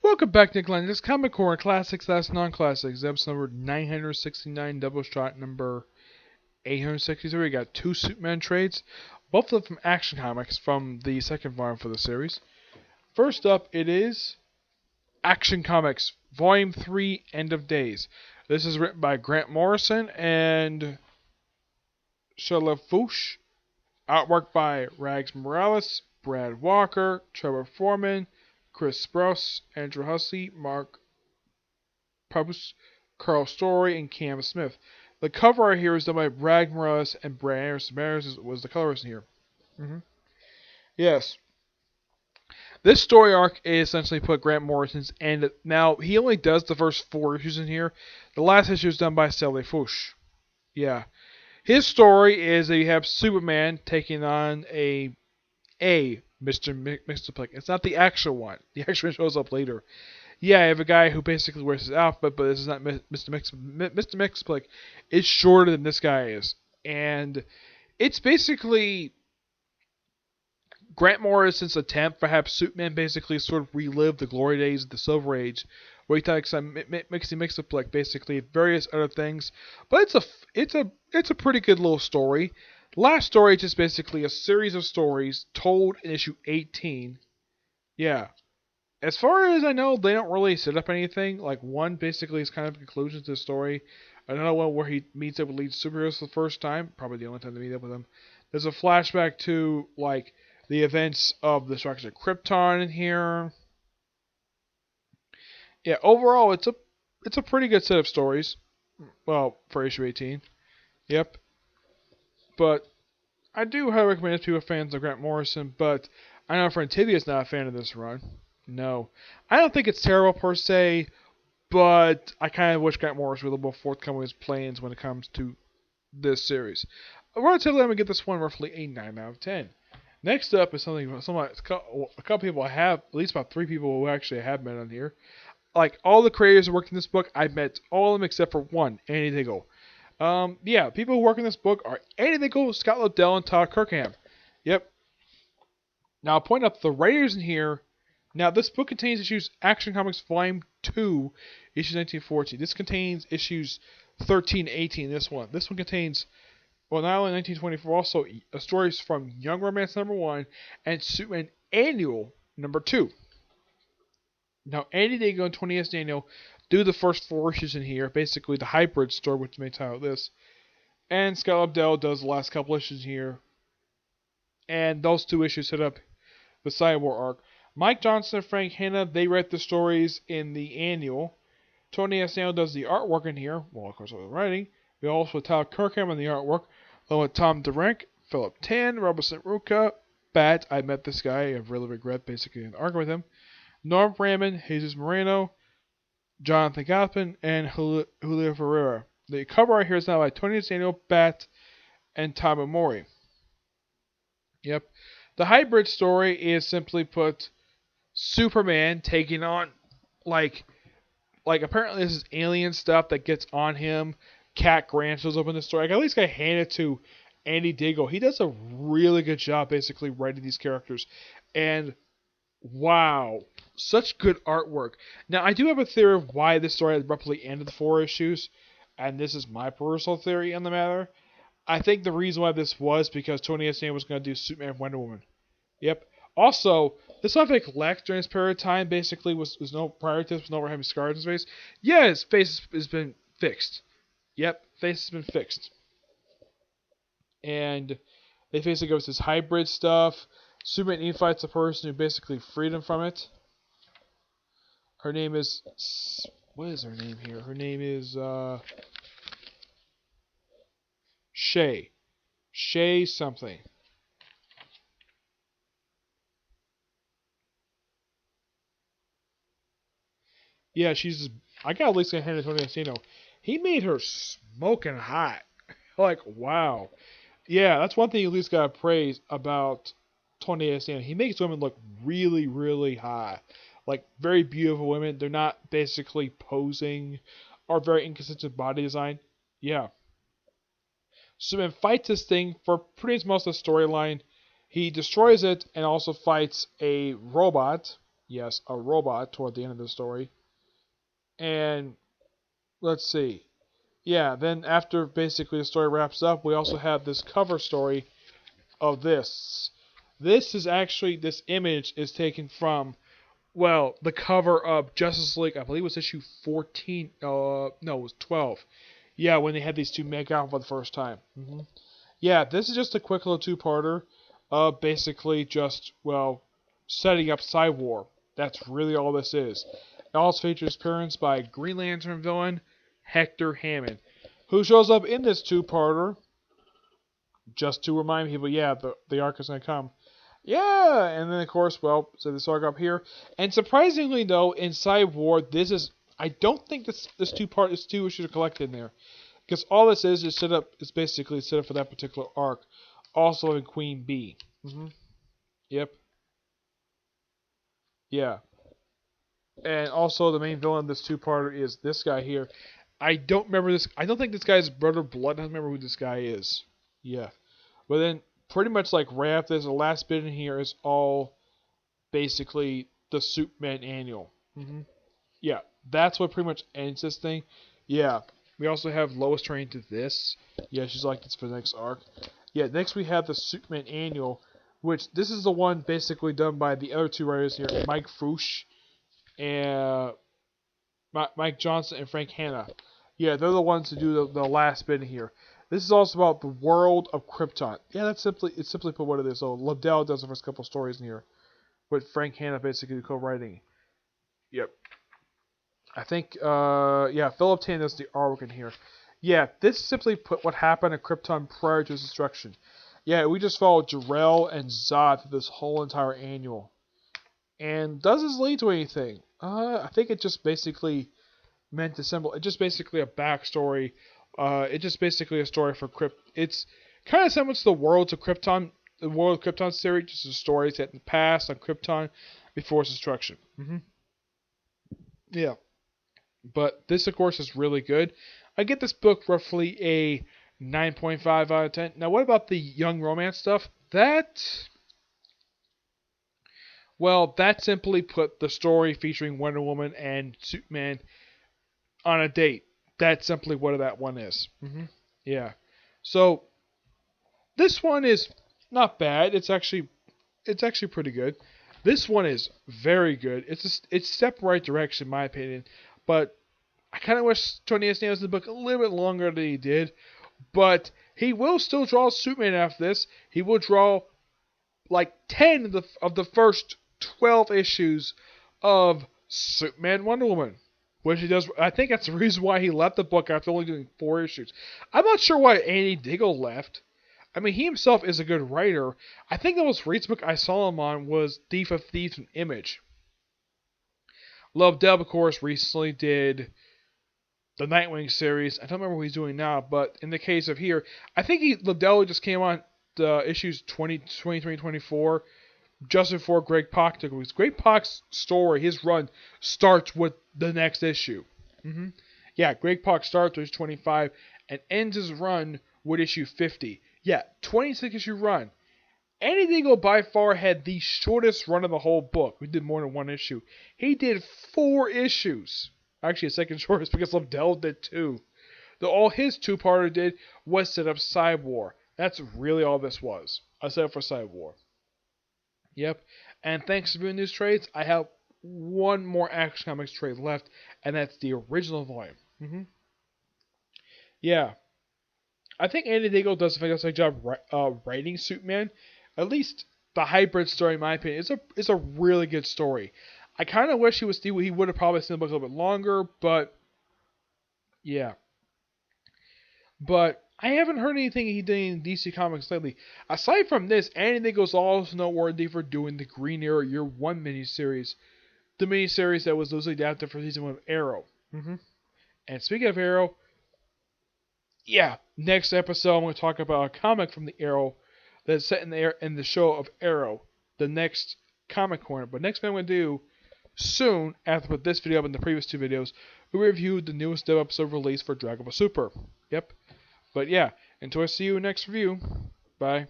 Welcome back, Nick Lenz. Comic Corner Classics That's Non-Classics, episode number 969, Doubleshot number 863. We got two Superman trades, both of them from Action Comics from the second volume for the series. First up, it is Action Comics, Volume 3, End of Days. This is written by Grant Morrison and Shelley Fouche. Artwork by Rags Morales, Brad Walker, Trevor Foreman, Chris Sprouse, Andrew Hussey, Mark Pubs, Carl Story, and Cam Smith. The cover art here is done by Brad Morales and Brad Anderson. Brad was the colorist in here. Yes. This story arc is essentially put Grant Morrison's end. Now, he only does the first 4 issues in here. The last issue is done by Shelley Fouche. Yeah. His story is that you have Superman taking on a Mr. Mixtaplex. It's not the actual one. The actual one shows up later. Yeah, I have a guy who basically wears his outfit, but this is not Mr. Mixtaplex. It's shorter than this guy is. And it's basically Grant Morrison's attempt to have Superman basically sort of relive the glory days of the Silver Age, where he talks about Mixtaplex, basically various other things. But it's a pretty good little story. Last story is just basically a series of stories told in issue 18. Yeah. As far as I know, they don't really set up anything. Like, one basically is kind of a conclusion to the story. Another one where he meets up with lead superheroes for the first time. Probably the only time to meet up with them. There's a flashback to, like, the events of the destruction of Krypton in here. Yeah, overall, it's a pretty good set of stories. Well, for issue 18. Yep. But I do highly recommend it to people fans of Grant Morrison, but I know friend Tivia is not a fan of this run. No. I don't think it's terrible per se, but I kind of wish Grant Morrison was a little more forthcoming with his plans when it comes to this series. Relatively, I'm going to give this one roughly a 9 out of 10. Next up is a couple people I have, at least about 3 people who actually have met on here. Like, all the creators who worked in this book, I've met all of them except for one, Andy Diggle. People who work in this book are Andy Diggle, Scott Lobdell, and Todd Kirkham. Yep. Now, I'll point out the writers in here. Now, this book contains issues Action Comics Volume 2, issues 1914. This contains issues 13 and 18. This one contains, well, not only 1924, also stories from Young Romance number 1 and Superman Annual number 2. Now, Andy Diggle and 20S Daniel do the first 4 issues in here, basically the hybrid story, which may title this. And Scott Lobdell does the last couple issues here. And those 2 issues set up the Cyborg arc. Mike Johnson and Frank Hanna, they write the stories in the annual. Tony S. Daniel does the artwork in here. Well, of course, all the writing. We also have Todd Kirkham in the artwork, along with Tom DeRank, Philip Tan, Robinson Ruka, Bat. I met this guy. I really regret basically an argument with him. Norm Raymond, Jesus Moreno, Jonathan Gothman, and Julio Ferreira. The cover art here is now by Tony Daniel, Bat, and Tom Amori. Yep. The hybrid story is simply put Superman taking on, like apparently this is alien stuff that gets on him. Cat Grant shows up in the story. I at least got to hand it to Andy Diggle. He does a really good job basically writing these characters. And wow, such good artwork. Now, I do have a theory of why this story abruptly ended the 4 issues, and this is my personal theory on the matter. I think the reason why this was because Tony S. Daniel was going to do Superman and Wonder Woman. Yep. Also, this stuff like Lex during this period of time basically was no prior to this, was no having scars on his face. Yeah, his face has been fixed. Yep, face has been fixed. And they basically go with this hybrid stuff. Superman fights a person who basically freed him from it. Her name is... What is her name here? Her name is... Shay. Shay something. Yeah, she's... I got at least a hand to Tony Astino. He made her smoking hot. Like, wow. Yeah, that's one thing you at least gotta praise about Tony Astino. He makes women look really, really hot. Like, very beautiful women. They're not basically posing or very inconsistent body design. Yeah. Superman fights this thing for pretty much most of the storyline. He destroys it and also fights a robot. Yes, a robot toward the end of the story. And let's see. Yeah, then after basically the story wraps up, we also have this cover story of this. This is actually, this image is taken from, well, the cover of Justice League, I believe it was issue 14, no, it was 12. Yeah, when they had these two make out for the first time. Yeah, this is just a quick little two-parter of basically just, well, setting up Cyborg. That's really all this is. It also features appearance by Green Lantern villain Hector Hammond, who shows up in this two-parter just to remind people, yeah, the arc is going to come. Yeah, and then of course, well, so this arc up here. And surprisingly though, in Cyborg, this is, I don't think this two issues are collected in there. Because all this is set up, is basically set up for that particular arc. Also in Queen Bee. Yep. Yeah. And also the main villain of this two-parter is this guy here. I don't remember this. I don't think this guy's Brother Blood. I don't remember who this guy is. Yeah. But then, pretty much like right after this, the last bit in here is all basically the Superman annual. Yeah. That's what pretty much ends this thing. Yeah. We also have Lois turning to this. Yeah, she's like this for the next arc. Yeah, next we have the Superman annual, which this is the one basically done by the other two writers here, Mike Fouche and Mike Johnson and Frank Hanna. Yeah, they're the ones who do the last bit here. This is also about the world of Krypton. Yeah, it's simply put what it is. So Liddell does the first couple stories in here, with Frank Hanna basically co-writing. Yep. I think, yeah, Philip Tan does the artwork in here. Yeah, this simply put what happened to Krypton prior to its destruction. Yeah, we just followed Jor-El and Zod through this whole entire annual. And does this lead to anything? I think it just basically meant to symbol. It's just basically a backstory. It's just basically a story for It's kind of similar to the Worlds of Krypton, the World of Krypton series, just a story set in the past on Krypton before its destruction. Yeah. But this, of course, is really good. I get this book roughly a 9.5 out of 10. Now, what about the young romance stuff? Well, that simply put the story featuring Wonder Woman and Superman on a date. That's simply what that one is. Yeah. So, this one is not bad. It's actually pretty good. This one is very good. It's a step right direction, in my opinion. But I kind of wish Tony S. was in the book a little bit longer than he did. But he will still draw Superman after this. He will draw like 10 of the first 12 issues of Superman Wonder Woman. Which he does. I think that's the reason why he left the book after only doing 4 issues. I'm not sure why Andy Diggle left. I mean, he himself is a good writer. I think the most recent book I saw him on was Thief of Thieves from Image. Love Deb, of course, recently did the Nightwing series. I don't remember what he's doing now, but in the case of here, I think Liddell just came on the issues 23, 24, just before Greg Pak took it. Because Greg Pak's story, his run, starts with the next issue. Yeah, Greg Pak starts with 25 and ends his run with issue 50. Yeah, 26 issue run. Andy Diggle by far had the shortest run of the whole book. We did more than 1 issue. He did 4 issues. Actually, a second shortest because Liddell did 2. All his two-parter did was set up Cyborg. That's really all this was. A setup for Cyborg. Yep. And thanks to viewing these trades, I have one more Action Comics trade left, and that's the original volume. Yeah. I think Andy Diggle does a fantastic job writing Superman. At least the hybrid story, in my opinion, is a really good story. I kind of wish he would have probably seen the book a little bit longer, but yeah. But I haven't heard anything he did in DC Comics lately. Aside from this, Andy Diggle's also noteworthy for doing the Green Arrow Year 1 miniseries. The miniseries that was loosely adapted for season 1 of Arrow. And speaking of Arrow, yeah, next episode I'm going to talk about a comic from the Arrow that's set in the show of Arrow, the next comic corner. But next thing I'm going to do soon, after I put this video up and the previous 2 videos, we reviewed the newest dev episode released for Dragon Ball Super. Yep. But yeah, until I see you in the next review, bye.